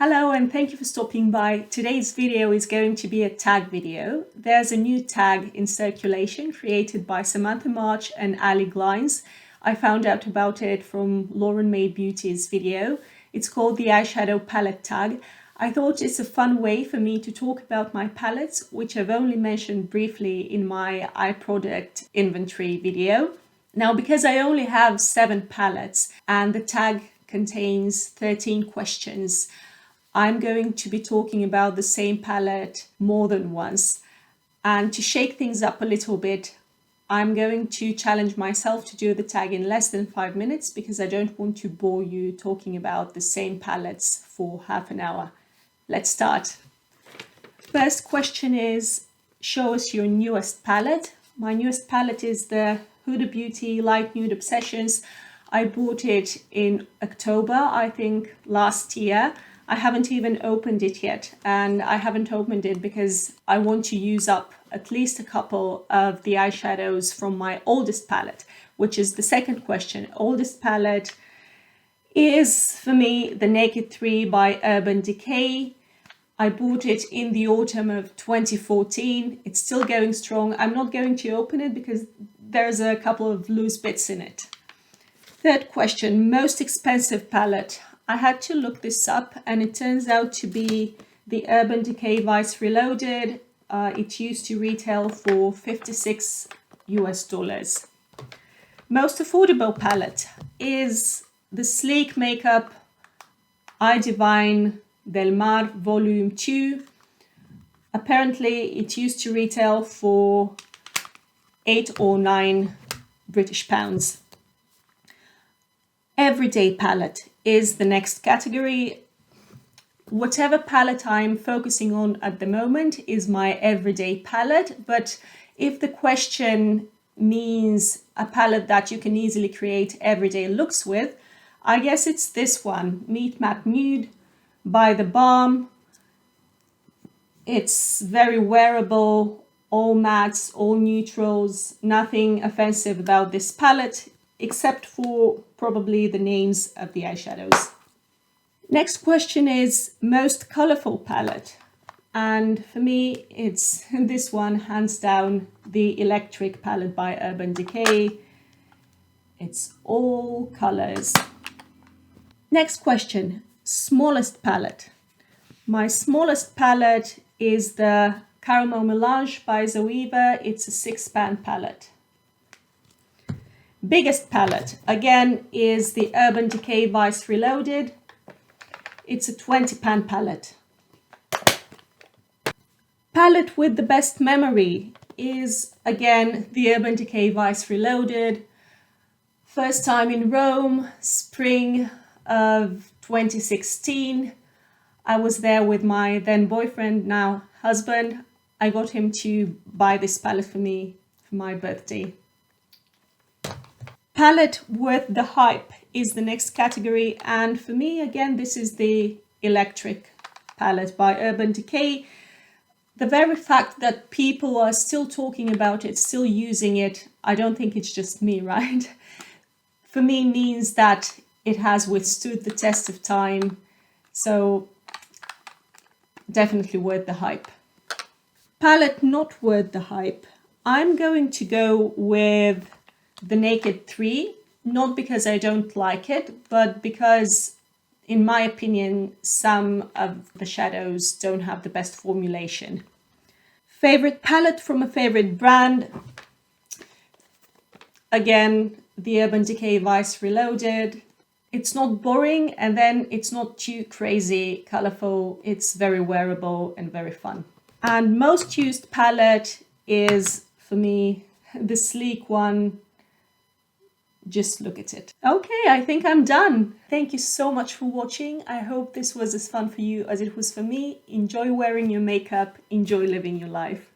Hello and thank you for stopping by. Today's video is going to be a tag video. There's a new tag in circulation created by Samantha March and Allie Glines. I found out about it from Mae Beauty's video. It's called the Eyeshadow Palette Tag. I thought it's a fun way for me to talk about my palettes, which I've only mentioned briefly in my eye product inventory video. Now, because I only have 7 palettes and the tag contains 13 questions, I'm going to be talking about the same palette more than once. And to shake things up a little bit, I'm going to challenge myself to do the tag in less than 5 minutes because I don't want to bore you talking about the same palettes for half an hour. Let's start. First question is, show us your newest palette. My newest palette is the Huda Beauty Light Nude Obsessions. I bought it in October, I think, last year. I haven't even opened it yet, and I haven't opened it because I want to use up at least a couple of the eyeshadows from my oldest palette, which is the second question. Oldest palette is, for me, the Naked 3 by Urban Decay. I bought it in the autumn of 2014. It's still going strong. I'm not going to open it because there's a couple of loose bits in it. Third question, most expensive palette. I had to look this up and it turns out to be the Urban Decay Vice Reloaded. It used to retail for $56 US. Most affordable palette is the Sleek Makeup Eye Divine Del Mar Volume 2. Apparently it used to retail for 8 or 9 British pounds. Everyday palette is the next category. Whatever palette I'm focusing on at the moment is my everyday palette, but if the question means a palette that you can easily create everyday looks with, I guess it's this one, Meet Matte Nude by The Balm. It's very wearable, all mattes, all neutrals, nothing offensive about this palette, except for probably the names of the eyeshadows. Next question is most colorful palette. And for me, it's this one, hands down, the Electric palette by Urban Decay. It's all colors. Next question, smallest palette. My smallest palette is the Caramel Melange by Zoeva. It's a 6-pan palette. Biggest palette, again, is the Urban Decay Vice Reloaded. It's a 20-pan palette. Palette with the best memory is, again, the Urban Decay Vice Reloaded. First time in Rome, spring of 2016. I was there with my then boyfriend, now husband. I got him to buy this palette for me for my birthday. Palette worth the hype is the next category, and for me, again, this is the Electric palette by Urban Decay. The very fact that people are still talking about it, still using it, I don't think it's just me, right? For me, means that it has withstood the test of time, so definitely worth the hype. Palette not worth the hype. I'm going to go with the Naked 3, not because I don't like it, but because, in my opinion, some of the shadows don't have the best formulation. Favorite palette from a favorite brand. Again, the Urban Decay Vice Reloaded. It's not boring, and then it's not too crazy colorful. It's very wearable and very fun. And most used palette is, for me, the Sleek one. Just look at it. Okay, I think I'm done. Thank you so much for watching. I hope this was as fun for you as it was for me. Enjoy wearing your makeup. Enjoy living your life.